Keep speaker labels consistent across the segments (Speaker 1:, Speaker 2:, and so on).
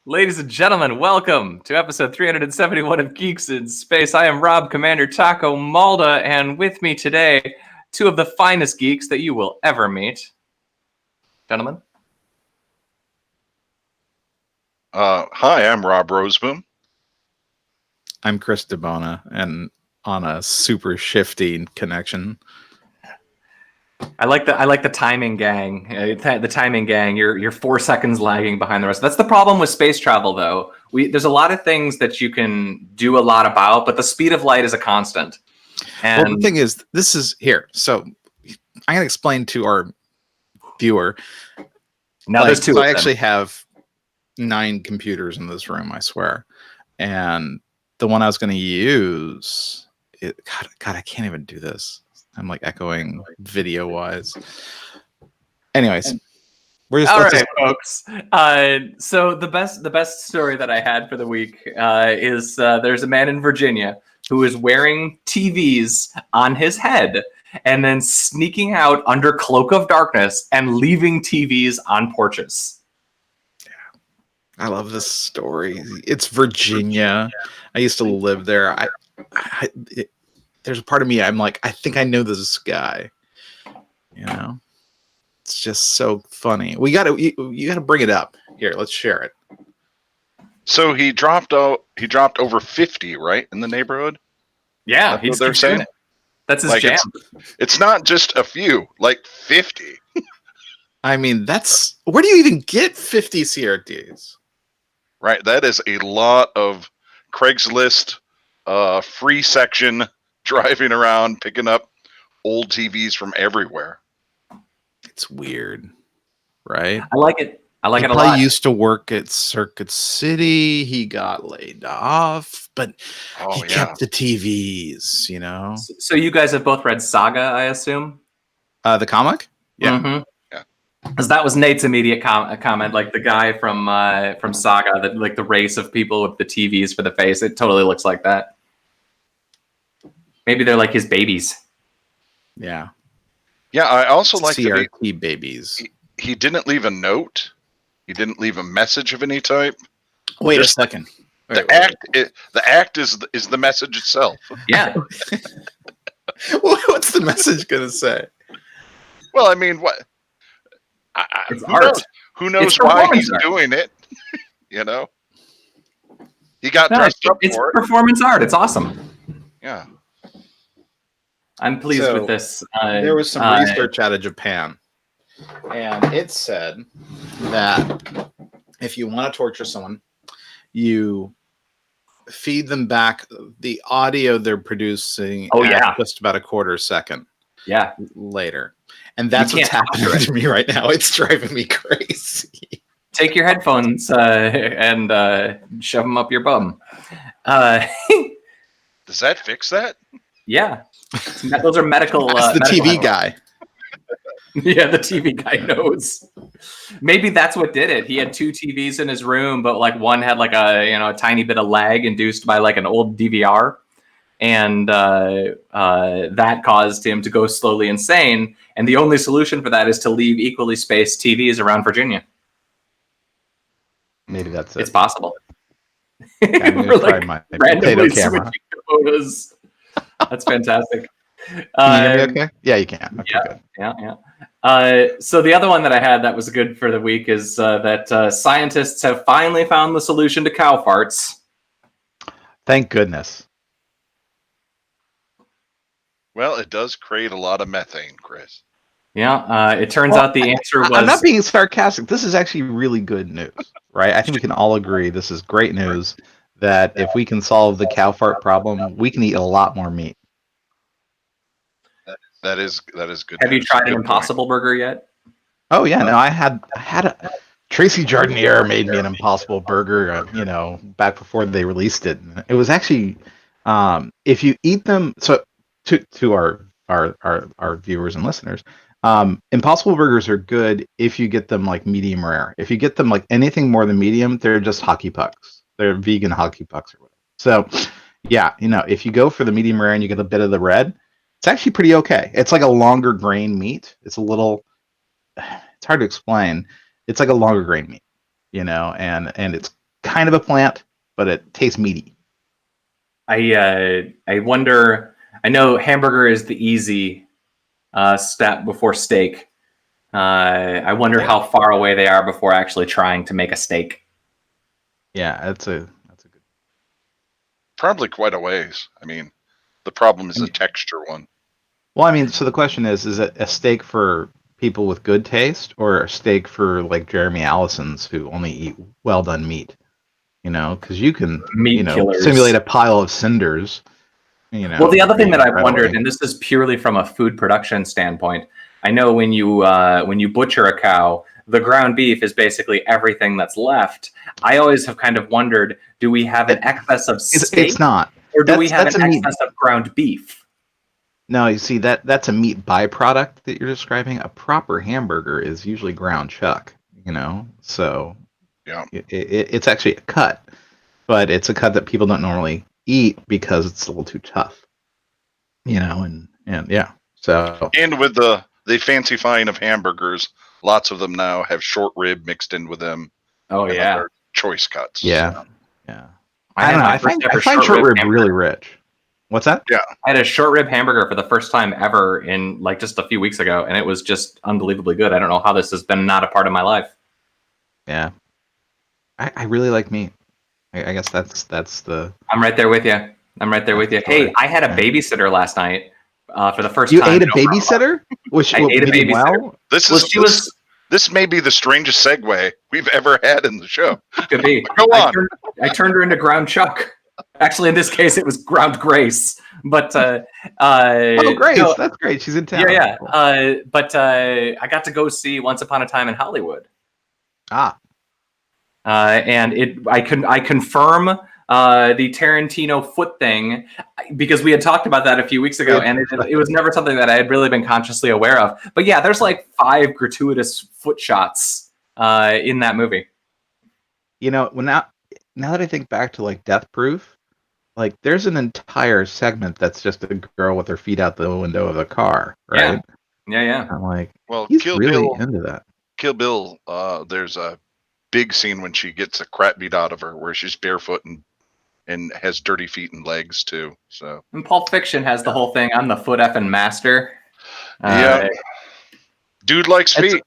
Speaker 1: Ladies and gentlemen, welcome to episode 371 of Geeks in Space. I am Rob Commander Taco Malda, and with me today, two of the finest geeks that you will ever meet. Gentlemen.
Speaker 2: Hi, I'm Rob Roseboom.
Speaker 3: I'm Chris DiBona, and on a super shifty connection.
Speaker 1: I like the timing gang. The timing gang. You're 4 seconds lagging behind the rest. That's the problem with space travel, though. There's a lot of things that you can do a lot about, but the speed of light is a constant. And
Speaker 3: well, the thing is, this is here. So I'm gonna explain to our viewer.
Speaker 1: Now there's two.
Speaker 3: So I actually have 9 computers in this room, I swear, and the one I was going to use, God, I can't even do this. I'm like echoing video wise. Anyways,
Speaker 1: we're just all right, folks. So the best story that I had for the week is there's a man in Virginia who is wearing TVs on his head and then sneaking out under cloak of darkness and leaving TVs on porches.
Speaker 3: I love this story. It's Virginia. I used to live there. There's a part of me, I'm like, I think I know this guy. You know, it's just so funny. You gotta bring it up here. Let's share it.
Speaker 2: So he dropped over 50, right, in the neighborhood.
Speaker 1: Yeah,
Speaker 2: that's what they're saying.
Speaker 1: That's his jam.
Speaker 2: It's not just a few, like 50.
Speaker 3: I mean, where do you even get 50 CRTs?
Speaker 2: Right, that is a lot of Craigslist free section driving around picking up old TVs from everywhere.
Speaker 3: It's weird, right?
Speaker 1: I like it. I like it a lot.
Speaker 3: He used to work at Circuit City. He got laid off, but he kept the TVs, you know?
Speaker 1: So you guys have both read Saga, I assume?
Speaker 3: The comic?
Speaker 1: Yeah. Mm-hmm. Because that was Nate's immediate comment, like the guy from Saga, that like the race of people with the TVs for the face. It totally looks like that. Maybe they're like his babies.
Speaker 3: Yeah.
Speaker 2: Yeah, I also like
Speaker 3: CRT babies.
Speaker 2: He didn't leave a note. He didn't leave a message of any type.
Speaker 3: Wait a second.
Speaker 2: The act is the message itself.
Speaker 1: Yeah.
Speaker 3: What's the message gonna say?
Speaker 2: Well, I mean, what?
Speaker 1: It's art.
Speaker 2: Who knows why he's doing it? You know, he got dressed up for it.
Speaker 1: It's performance art. It's awesome.
Speaker 2: Yeah,
Speaker 1: I'm pleased with this.
Speaker 3: There was some research out of Japan, and it said that if you want to torture someone, you feed them back the audio they're producing. Just about a quarter second.
Speaker 1: Yeah,
Speaker 3: later. And that's what's happening to me right now. It's driving me crazy.
Speaker 1: Take your headphones and shove them up your bum.
Speaker 2: Does that fix that?
Speaker 1: Yeah. Those are medical...
Speaker 3: That's the TV guy.
Speaker 1: Yeah, the TV guy knows. Maybe that's what did it. He had 2 TVs in his room, but like one had like a tiny bit of lag induced by like an old DVR. And that caused him to go slowly insane. And the only solution for that is to leave equally spaced TVs around Virginia.
Speaker 3: Maybe that's it.
Speaker 1: It's possible.
Speaker 3: I'm going to try my potato camera.
Speaker 1: Photos. That's fantastic.
Speaker 3: Okay? Yeah, you can. Okay,
Speaker 1: yeah. So the other one that I had that was good for the week is that scientists have finally found the solution to cow farts.
Speaker 3: Thank goodness.
Speaker 2: Well, it does create a lot of methane, Chris.
Speaker 1: Yeah, it turns out the answer was...
Speaker 3: I'm not being sarcastic. This is actually really good news, right? I think we can all agree this is great news, that if we can solve the cow fart problem, we can eat a lot more meat.
Speaker 2: That is good.
Speaker 1: Have you tried an Impossible Burger yet?
Speaker 3: Oh, yeah. No, I had a... Tracy Jardinier made me an Impossible Burger, back before they released it. It was actually, if you eat them... So to our viewers and listeners, Impossible Burgers are good if you get them like medium rare. If you get them like anything more than medium, they're just hockey pucks. They're vegan hockey pucks or whatever. So yeah, if you go for the medium rare and you get a bit of the red, it's actually pretty okay. It's like a longer grain meat. It's hard to explain. It's like a longer grain meat. and it's kind of a plant, but it tastes meaty.
Speaker 1: I wonder. I know hamburger is the easy step before steak. I wonder how far away they are before actually trying to make a steak.
Speaker 3: Yeah, that's a good.
Speaker 2: Probably quite a ways. I mean, the problem is the texture one.
Speaker 3: Well, I mean, so the question is it a steak for people with good taste, or a steak for like Jeremy Allison's who only eat well done meat? Because you can
Speaker 1: Meat killers.
Speaker 3: simulate a pile of cinders.
Speaker 1: Well, the other thing that I've
Speaker 3: right
Speaker 1: wondered,
Speaker 3: away.
Speaker 1: and this is purely from a food production standpoint, I know when you butcher a cow, the ground beef is basically everything that's left. I always have kind of wondered, do we have an excess of steak?
Speaker 3: It's not.
Speaker 1: Or do we have
Speaker 3: That's
Speaker 1: an
Speaker 3: a meat-
Speaker 1: excess of ground beef?
Speaker 3: No, you see that's a meat byproduct that you're describing. A proper hamburger is usually ground chuck. So
Speaker 2: Yeah.
Speaker 3: it's actually a cut, but it's a cut that people don't normally eat because it's a little too tough. And yeah. So
Speaker 2: And with the fancy-fying of hamburgers, lots of them now have short rib mixed in with them.
Speaker 1: Oh,
Speaker 2: and
Speaker 1: yeah.
Speaker 2: other choice cuts.
Speaker 3: yeah.
Speaker 1: I
Speaker 3: I don't
Speaker 1: had
Speaker 3: know.
Speaker 1: my
Speaker 3: I
Speaker 1: first
Speaker 3: find
Speaker 1: ever
Speaker 3: short rib
Speaker 1: hamburger.
Speaker 3: really rich. What's that?
Speaker 2: Yeah.
Speaker 1: I had a short rib hamburger for the first time ever in like just a few weeks ago, and it was just unbelievably good. I don't know how this has been not a part of my life.
Speaker 3: Yeah. I really like meat. I guess that's the.
Speaker 1: I'm right there with you. Hey, I had a babysitter last night for the first time.
Speaker 3: You ate a babysitter?
Speaker 1: I ate a babysitter.
Speaker 3: Well?
Speaker 2: This may be the strangest segue we've ever had in the show.
Speaker 1: Could be.
Speaker 2: Go on.
Speaker 1: I turned her into ground chuck. Actually, in this case, it was ground Grace. But
Speaker 3: Grace,
Speaker 1: no,
Speaker 3: that's great. She's in town.
Speaker 1: Yeah.
Speaker 3: Cool.
Speaker 1: But I got to go see Once Upon a Time in Hollywood. And I confirm the Tarantino foot thing, because we had talked about that a few weeks ago, and it was never something that I had really been consciously aware of. But yeah, there's like 5 gratuitous foot shots in that movie.
Speaker 3: Now that I think back to like Death Proof, like there's an entire segment that's just a girl with her feet out the window of the car, right?
Speaker 1: Yeah.
Speaker 3: I'm like,
Speaker 2: Well,
Speaker 3: he's
Speaker 2: Kill
Speaker 3: really
Speaker 2: Bill,
Speaker 3: into that.
Speaker 2: Kill Bill, there's a big scene when she gets the crap beat out of her, where she's barefoot and has dirty feet and legs too. So.
Speaker 1: And Pulp Fiction has the whole thing. I'm the foot effing master.
Speaker 2: Yeah. Dude likes feet.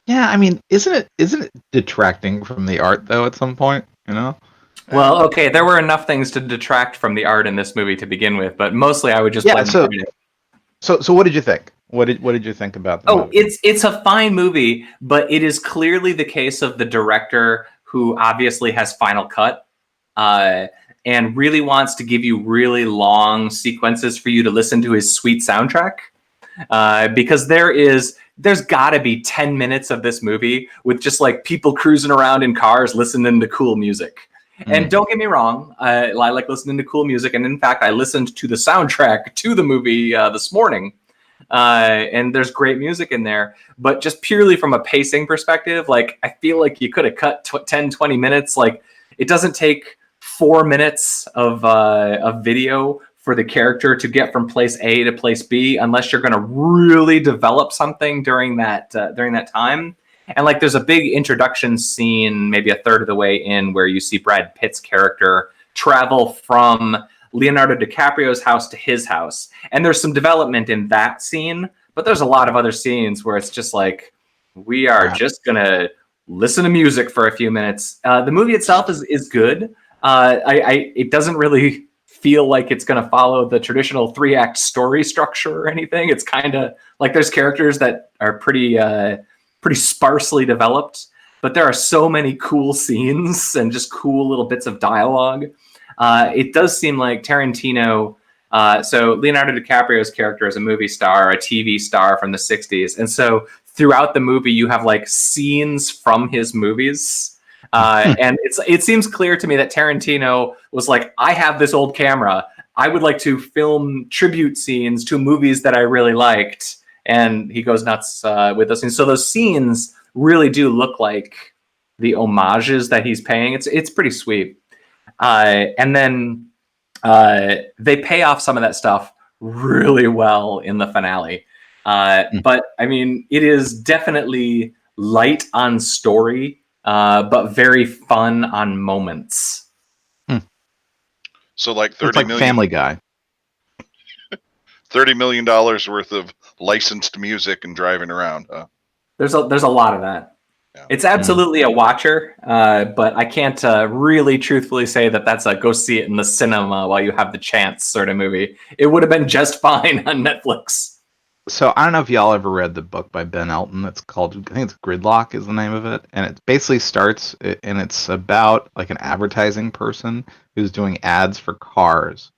Speaker 3: Yeah, I mean, isn't it detracting from the art though? At some point,
Speaker 1: Well, okay, there were enough things to detract from the art in this movie to begin with, but mostly I would just blame it.
Speaker 3: So what did you think? What did you think about the movie?
Speaker 1: It's a fine movie, but it is clearly the case of the director who obviously has Final Cut and really wants to give you really long sequences for you to listen to his sweet soundtrack. Because there's got to be 10 minutes of this movie with just like people cruising around in cars listening to cool music. And don't get me wrong, I like listening to cool music. And in fact, I listened to the soundtrack to the movie this morning. And there's great music in there. But just purely from a pacing perspective, like I feel like you could have cut 10, 20 minutes. Like it doesn't take 4 minutes of video for the character to get from place A to place B, unless you're going to really develop something during that time. And like, there's a big introduction scene, maybe a third of the way in, where you see Brad Pitt's character travel from Leonardo DiCaprio's house to his house. And there's some development in that scene, but there's a lot of other scenes where it's just like, we are just going to listen to music for a few minutes. The movie itself is good. It doesn't really feel like it's going to follow the traditional 3-act story structure or anything. It's kind of like there's characters that are pretty sparsely developed, but there are so many cool scenes and just cool little bits of dialogue. It does seem like Tarantino. So Leonardo DiCaprio's character is a movie star, a TV star from the 60s. And so throughout the movie, you have like scenes from his movies. And it seems clear to me that Tarantino was like, I have this old camera. I would like to film tribute scenes to movies that I really liked. And he goes nuts with those. And so those scenes really do look like the homages that he's paying. It's pretty sweet. And then they pay off some of that stuff really well in the finale. But I mean, it is definitely light on story but very fun on moments.
Speaker 2: So like
Speaker 3: It's
Speaker 2: 30
Speaker 3: like
Speaker 2: million,
Speaker 3: Family Guy.
Speaker 2: $30 million worth of licensed music and driving around.
Speaker 1: There's a lot of that.
Speaker 2: Yeah.
Speaker 1: It's absolutely a watcher, but I can't really truthfully say that that's a go see it in the cinema while you have the chance sort of movie. It would have been just fine on Netflix.
Speaker 3: So I don't know if y'all ever read the book by Ben Elton. It's called, I think it's Gridlock is the name of it, and it basically starts and it's about like an advertising person who's doing ads for cars.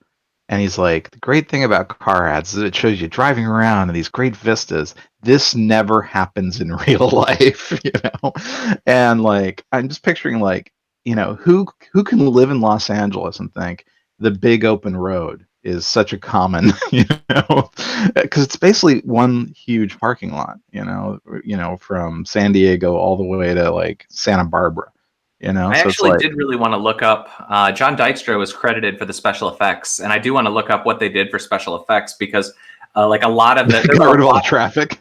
Speaker 3: And he's like, the great thing about car ads is it shows you driving around in these great vistas. This never happens in real life, you know? And like, I'm just picturing like, you know, who can live in Los Angeles and think the big open road is such a common, you know, because it's basically one huge parking lot, you know, from San Diego all the way to like Santa Barbara. You know,
Speaker 1: I
Speaker 3: so it's
Speaker 1: actually
Speaker 3: like,
Speaker 1: did really want to look up. John Dykstra was credited for the special effects, and I do want to look up what they did for special effects because, like a lot of the,
Speaker 3: got rid of all the traffic.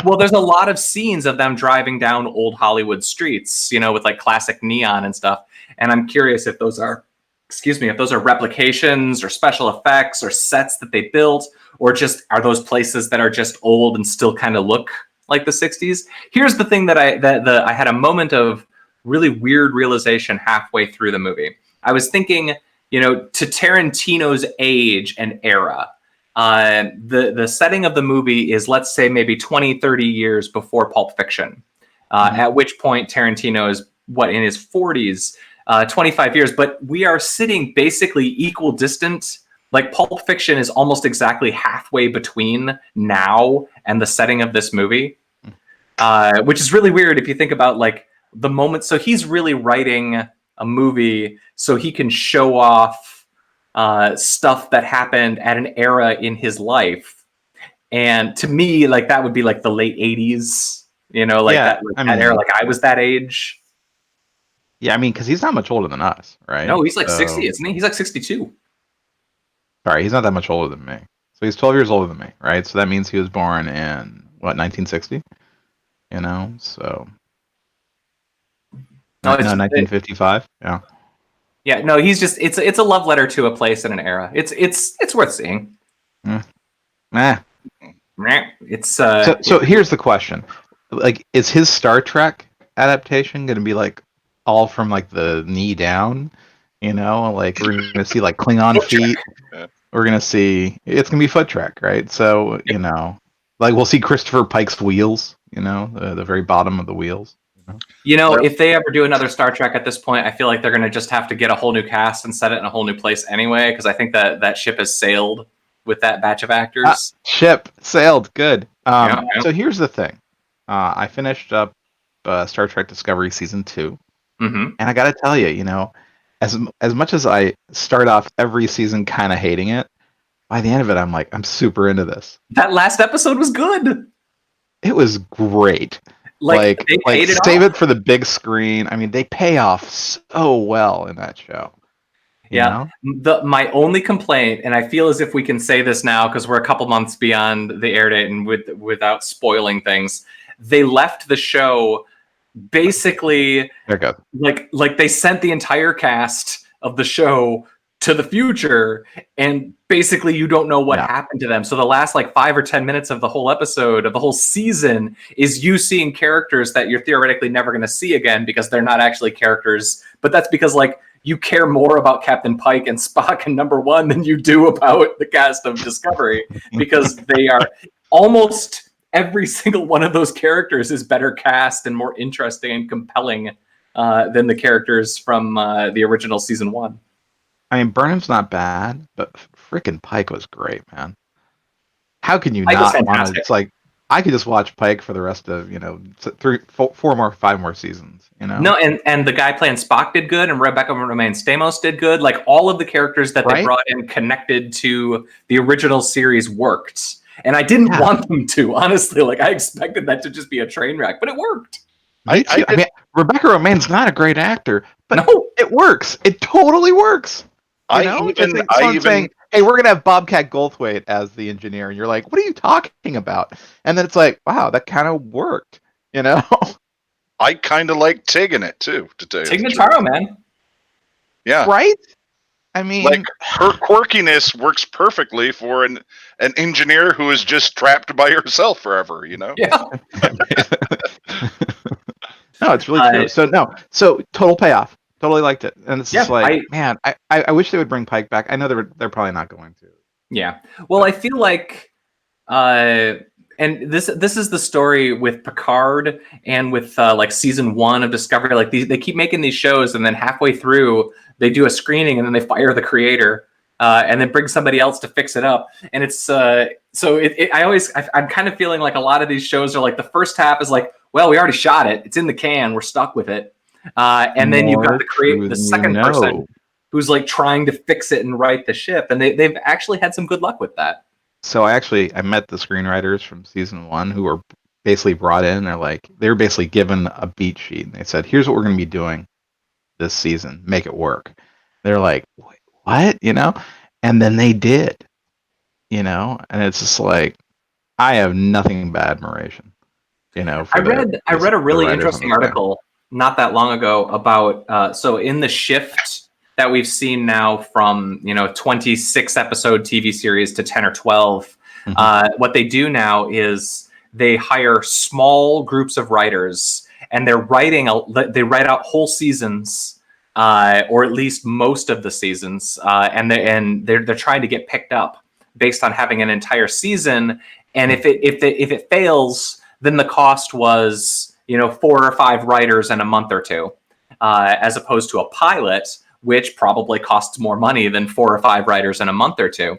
Speaker 1: well, there's a lot of scenes of them driving down old Hollywood streets, you know, with like classic neon and stuff. And I'm curious if those are, if those are replications or special effects or sets that they built, or just are those places that are just old and still kind of look like the 60s. Here's the thing that I had a moment of really weird realization halfway through the movie. I was thinking, you know, to Tarantino's age and era, the setting of the movie is, let's say, maybe 20, 30 years before Pulp Fiction, at which point Tarantino is, in his 40s, 25 years. But we are sitting basically equal distant. Like Pulp Fiction is almost exactly halfway between now and the setting of this movie, which is really weird if you think about like the moment. So he's really writing a movie so he can show off stuff that happened at an era in his life. And to me, like that would be like the late 80s, you know, like
Speaker 3: Yeah,
Speaker 1: that, like
Speaker 3: I
Speaker 1: that era,
Speaker 3: mean-
Speaker 1: like I was that age.
Speaker 3: Yeah, I mean, because he's not much older than us, right?
Speaker 1: No, he's like
Speaker 3: So-
Speaker 1: 60, isn't he? He's like 62.
Speaker 3: Sorry, he's not that much older than me. So he's 12 years older than me, right? So that means he was born in, what, 1960? You know, so...
Speaker 1: No,
Speaker 3: No,
Speaker 1: it's
Speaker 3: 1955? Yeah.
Speaker 1: Yeah, no, he's just it's a love letter to a place and an era. It's worth seeing.
Speaker 3: Eh.
Speaker 1: It's
Speaker 3: So here's the question. Like, is his Star Trek adaptation going to be like all from like the knee down? You know, like we're going to see like Klingon feet.
Speaker 2: Yeah.
Speaker 3: We're going to see, it's going to be Foot Trek, right? So, you know, like we'll see Christopher Pike's wheels, you know, the very bottom of the wheels.
Speaker 1: You know, if they ever do another Star Trek at this point, I feel like they're going to just have to get a whole new cast and set it in a whole new place anyway, because I think that ship has sailed with that batch of actors.
Speaker 3: Ship sailed, good.
Speaker 1: Yeah.
Speaker 3: So here's the thing. I finished up Star Trek Discovery Season 2,
Speaker 1: Mm-hmm.
Speaker 3: and I got to tell you, you know, as much as I start off every season kind of hating it, by the end of it, I'm like, I'm super into this.
Speaker 1: That last episode was good.
Speaker 3: It was great.
Speaker 1: Like they paid it
Speaker 3: save
Speaker 1: off.
Speaker 3: it for the big screen. I mean, they pay off so well in that show. You
Speaker 1: Yeah.
Speaker 3: know?
Speaker 1: My only complaint, and I feel as if we can say this now because we're a couple months beyond the air date and without spoiling things, they left the show basically
Speaker 3: There it goes.
Speaker 1: like they sent the entire cast of the show to the future, and basically you don't know what happened to them. So the last like 5 or 10 minutes of the whole episode of the whole season is you seeing characters that you're theoretically never going to see again because they're not actually characters. But that's because like you care more about Captain Pike and Spock and Number One than you do about the cast of Discovery, because they are almost every single one of those characters is better cast and more interesting and compelling than the characters from the original season 1.
Speaker 3: I mean, Burnham's not bad, but freaking Pike was great, man. How can you
Speaker 1: Pike was
Speaker 3: not want
Speaker 1: fantastic.
Speaker 3: to? It's like I could just watch Pike for the rest of 5 more seasons. You know?
Speaker 1: No, and the guy playing Spock did good, and Rebecca Romaine Stamos did good. Like all of the characters that they brought in connected to the original series worked, and I didn't want them to. Honestly, like I expected that to just be a train wreck, but it worked.
Speaker 3: I mean, Rebecca Romaine's not a great actor, but
Speaker 1: No.
Speaker 3: it works. It totally works. I'm saying, hey, we're gonna have Bobcat Goldthwait as the engineer, and you're like, what are you talking about? And then it's like, wow, that kind of worked, you know?
Speaker 2: I kind of like Tig in it too. To tell you
Speaker 1: Tig
Speaker 2: the truth.
Speaker 1: Notaro, man.
Speaker 2: Yeah,
Speaker 3: Right? I mean,
Speaker 2: like her quirkiness works perfectly for an engineer who is just trapped by herself forever. You know.
Speaker 1: Yeah.
Speaker 3: no, it's really true. So total payoff. Totally liked it, and it's just like, man, I wish they would bring Pike back. I know they're probably not going to.
Speaker 1: Yeah. Well, I feel like, and this is the story with Picard and with like season 1 of Discovery. Like they keep making these shows, and then halfway through they do a screening, and then they fire the creator, and then bring somebody else to fix it up. And it's I'm kind of feeling like a lot of these shows are like the first half is like, well, we already shot it, it's in the can, we're stuck with it, and then you've got the second person who's like trying to fix it and right the ship, and they've actually had some good luck with that.
Speaker 3: So I met the screenwriters from season 1 who were basically brought in. They're basically given a beat sheet, and they said, "Here's what we're going to be doing this season. Make it work." They're like, "What?" And then they did. And it's just like, I have nothing but admiration.
Speaker 1: I read a really interesting article not that long ago about so in the shift that we've seen now from 26 episode TV series to 10 or 12, what they do now is they hire small groups of writers, and they write out whole seasons, or at least most of the seasons, and they're trying to get picked up based on having an entire season. And if it fails, then the cost was 4 or 5 writers in a month or two, as opposed to a pilot, which probably costs more money than 4 or 5 writers in a month or two.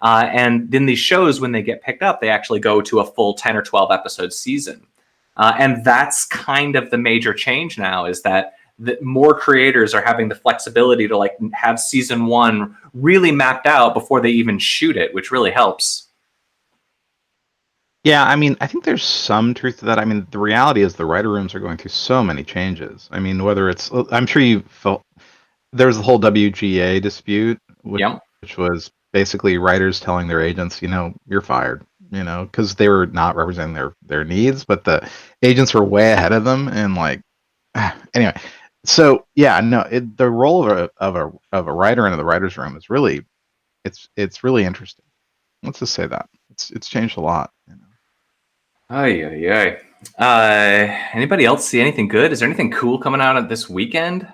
Speaker 1: And then these shows, when they get picked up, they actually go to a full 10 or 12 episode season. And that's kind of the major change now, is that more creators are having the flexibility to like have season 1 really mapped out before they even shoot it, which really helps.
Speaker 3: Yeah, I mean, I think there's some truth to that. I mean, the reality is the writer rooms are going through so many changes. I mean, whether it's, I'm sure you felt, there was the whole WGA dispute, which was basically writers telling their agents, you're fired, because they were not representing their needs, but the agents were way ahead of them. And like, anyway, so yeah, no, the role of a writer in the writer's room is really, it's really interesting. Let's just say that it's changed a lot.
Speaker 1: Anybody else see anything good? Is there anything cool coming out of this weekend?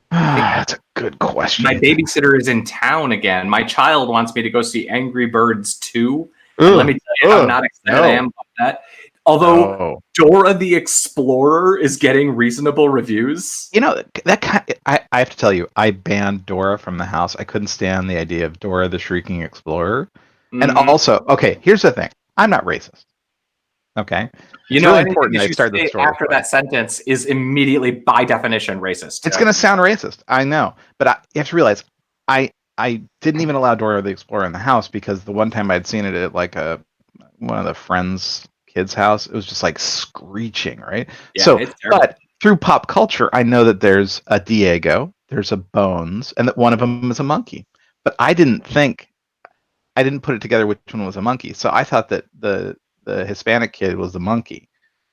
Speaker 3: That's a good question.
Speaker 1: My babysitter is in town again. My child wants me to go see Angry Birds 2. Let me tell you how not excited I am about that. Although Dora the Explorer is getting reasonable reviews.
Speaker 3: I have to tell you, I banned Dora from the house. I couldn't stand the idea of Dora the Shrieking Explorer. And also, okay, here's the thing. I'm not racist. Okay.
Speaker 1: It's really important I start the story after that sentence is immediately, by definition, racist.
Speaker 3: It's going to sound racist. I know. But you have to realize, I didn't even allow Dora the Explorer in the house because the one time I'd seen it at like one of the friends' kids' house, it was just like screeching, right? Yeah, but through pop culture, I know that there's a Diego, there's a Bones, and that one of them is a monkey. But I didn't put it together which one was a monkey. So I thought that the Hispanic kid was the monkey.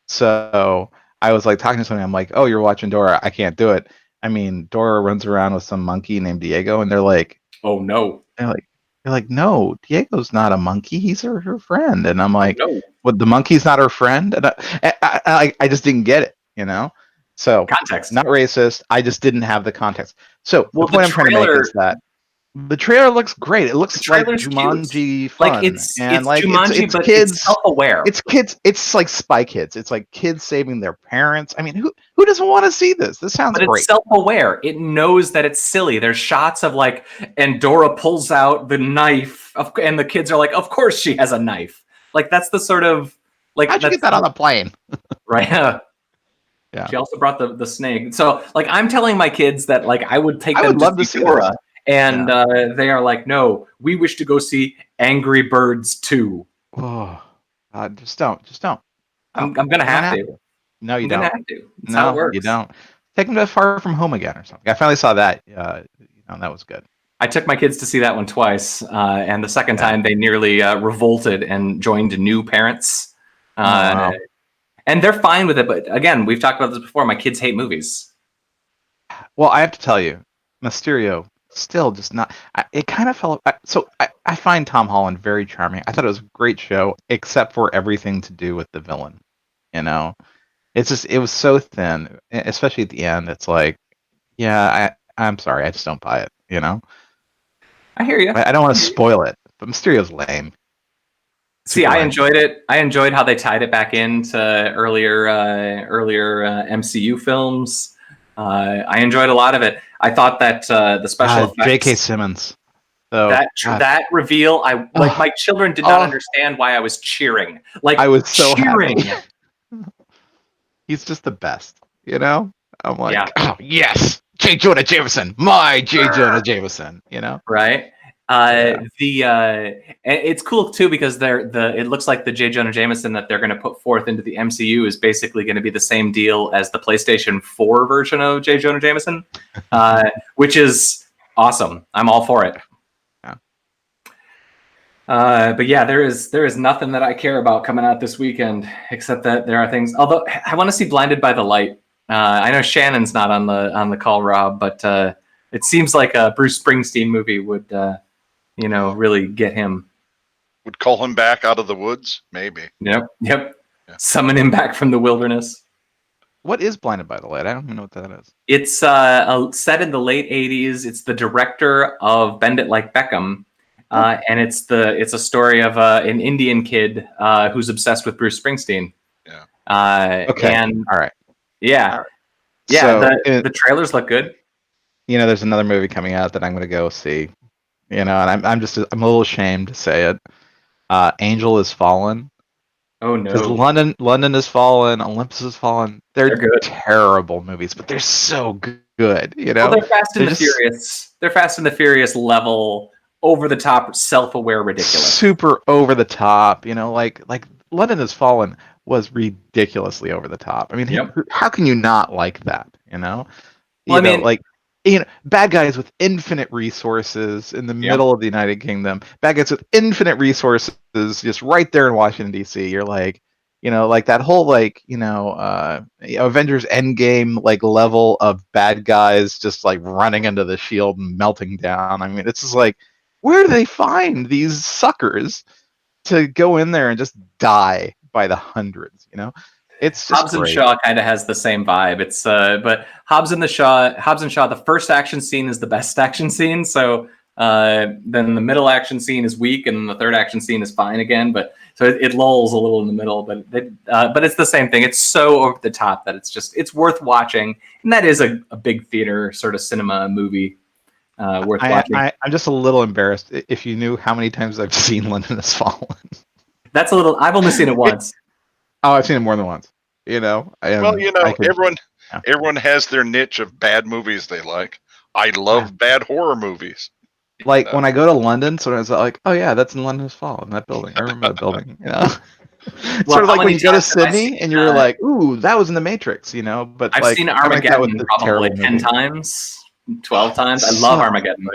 Speaker 3: So I was like talking to somebody. I'm like, "Oh, you're watching Dora. I can't do it." I mean, Dora runs around with some monkey named Diego, and they're like,
Speaker 1: "Oh no!"
Speaker 3: They're like, "No, Diego's not a monkey. He's her friend." And I'm like, "No, what? The monkey's not her friend?" And I just didn't get it, So
Speaker 1: context,
Speaker 3: not racist. I just didn't have the context. So the point I'm trying to make is that the trailer looks great. It looks like Jumanji fun.
Speaker 1: Like it's Jumanji, but kids, it's self-aware.
Speaker 3: It's kids. It's like Spy Kids. It's like kids saving their parents. I mean, who doesn't want to see this? This sounds great.
Speaker 1: It's self-aware. It knows that it's silly. There's shots of like, and Dora pulls out the knife, and the kids are like, "Of course she has a knife." Like that's the sort of like.
Speaker 3: How'd you get that on the plane?
Speaker 1: Right. Yeah. She also brought the snake. So like, I'm telling my kids that like I would take them to see Dora. And they are like, "No, we wish to go see Angry Birds 2.
Speaker 3: Oh, just don't.
Speaker 1: I'm gonna have to.
Speaker 3: No, you
Speaker 1: don't.
Speaker 3: Have
Speaker 1: to. That's how it works.
Speaker 3: You don't. Take them to Far From Home again or something. I finally saw that. That was good.
Speaker 1: I took my kids to see that one twice, and the second time they nearly revolted and joined new parents.
Speaker 3: Wow.
Speaker 1: And they're fine with it, but again, we've talked about this before. My kids hate movies.
Speaker 3: Well, I have to tell you, Mysterio still just not. It kind of felt so. I find Tom Holland very charming. I thought it was a great show, except for everything to do with the villain. You know, it was so thin, especially at the end. It's like, yeah, I'm sorry, I just don't buy it. You know,
Speaker 1: I hear you.
Speaker 3: I don't want to spoil it, but Mysterio's lame.
Speaker 1: See, I enjoyed it. I enjoyed how they tied it back into earlier MCU films. I enjoyed a lot of it. I thought that the special effects,
Speaker 3: J.K. Simmons. So,
Speaker 1: that reveal, my children did not understand why I was cheering. Like
Speaker 3: I was so
Speaker 1: cheering.
Speaker 3: happy. He's just the best, you know. I'm like,
Speaker 1: Yeah.
Speaker 3: oh yes, J. Jonah Jameson, my J. Jonah Jameson, you know.
Speaker 1: Right. It's cool too because it looks like the J. Jonah Jameson that they're going to put forth into the MCU is basically going to be the same deal as the PlayStation 4 version of J. Jonah Jameson, which is awesome. I'm all for it.
Speaker 3: Yeah.
Speaker 1: But yeah, there is nothing that I care about coming out this weekend except that there are things. Although I want to see Blinded by the Light. I know Shannon's not on the call, Rob, but it seems like a Bruce Springsteen movie would. Really get him.
Speaker 2: Would call him back out of the woods? Maybe.
Speaker 1: Yep.
Speaker 2: Yeah.
Speaker 1: Summon him back from the wilderness.
Speaker 3: What is Blinded by the Light? I don't even know what that is.
Speaker 1: It's set in the late 80s. It's the director of Bend It Like Beckham. And it's a story of an Indian kid who's obsessed with Bruce Springsteen.
Speaker 2: Yeah.
Speaker 3: Okay.
Speaker 1: And
Speaker 3: all right.
Speaker 1: Yeah.
Speaker 3: All right.
Speaker 1: Yeah.
Speaker 3: So,
Speaker 1: the trailers look good.
Speaker 3: There's another movie coming out that I'm going to go see. And I'm a little ashamed to say it. Angel Has Fallen.
Speaker 1: Oh no!
Speaker 3: Because London Has Fallen, Olympus Has Fallen. They're
Speaker 1: good.
Speaker 3: Terrible movies, but they're so good.
Speaker 1: Well, they're Fast and the Furious. They're Fast and the Furious level, over the top, self-aware, ridiculous.
Speaker 3: Super over the top. Like London Has Fallen was ridiculously over the top. I mean, how can you not like that? Bad guys with infinite resources in the middle of the United Kingdom. Bad guys with infinite resources just right there in Washington, D.C. You're like, like that whole Avengers Endgame level of bad guys just running into the shield and melting down. I mean, it's just like, where do they find these suckers to go in there and just die by the hundreds? It's just
Speaker 1: Hobbs and Shaw kind of has the same vibe. It's but Hobbs and Shaw, the first action scene is the best action scene. So then the middle action scene is weak, and the third action scene is fine again. But so it lulls a little in the middle. But it's the same thing. It's so over the top that it's worth watching, and that is a big theater sort of cinema movie worth watching.
Speaker 3: I'm just a little embarrassed. If you knew how many times I've seen London Has Fallen.
Speaker 1: That's a little. I've only seen it once.
Speaker 3: Oh, I've seen it more than once.
Speaker 2: Everyone has their niche of bad movies they like. I love bad horror movies.
Speaker 3: When I go to London, sometimes I'm like, oh yeah, that's in London Has Fallen, that building. I remember that building. Sort of like when you go to Sydney and you're like, ooh, that was in the Matrix. But
Speaker 1: I've seen Armageddon probably 10 times, 12 times. I love Armageddon.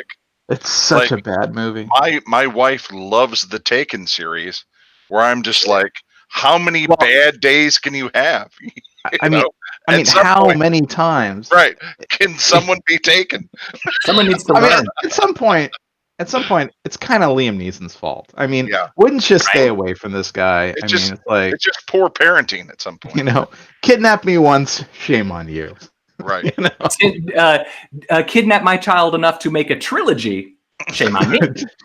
Speaker 3: It's such a bad movie.
Speaker 2: My wife loves the Taken series, where I'm just like, how many bad days can you have?
Speaker 3: I mean, how many times?
Speaker 2: Right? Can someone be taken?
Speaker 1: Someone needs to learn.
Speaker 3: At some point, it's kind of Liam Neeson's fault. I mean, wouldn't you stay away from this guy?
Speaker 2: It's just poor parenting at some point.
Speaker 3: Kidnap me once, shame on you.
Speaker 2: Right.
Speaker 1: Kidnap my child enough to make a trilogy, shame on me.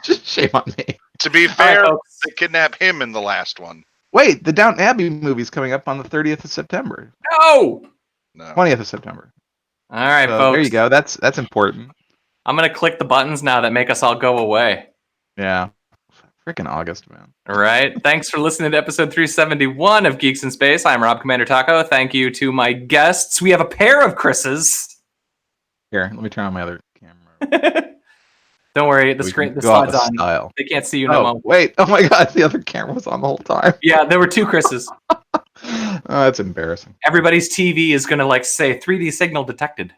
Speaker 3: Just shame on me.
Speaker 2: To be fair, they kidnap him in the last one.
Speaker 3: Wait, the Downton Abbey movie's coming up on the 30th of September.
Speaker 1: No.
Speaker 3: 20th of September.
Speaker 1: All right, folks.
Speaker 3: There you go. That's important.
Speaker 1: I'm going to click the buttons now that make us all go away.
Speaker 3: Yeah. Freaking August, man.
Speaker 1: All right. Thanks for listening to episode 371 of Geeks in Space. I'm Rob Commander Taco. Thank you to my guests. We have a pair of Chris's.
Speaker 3: Here, let me turn on my other camera.
Speaker 1: Don't worry, the slide's on.
Speaker 3: Style.
Speaker 1: They can't see you no more.
Speaker 3: Wait, oh my god, the other camera was on the whole time.
Speaker 1: Yeah, there were two Chris's.
Speaker 3: Oh, that's embarrassing.
Speaker 1: Everybody's TV is going to say 3D signal detected.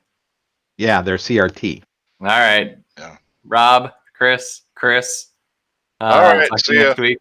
Speaker 3: Yeah, they're CRT.
Speaker 1: All right.
Speaker 2: Yeah.
Speaker 1: Rob, Chris.
Speaker 2: All right,
Speaker 1: see you next week.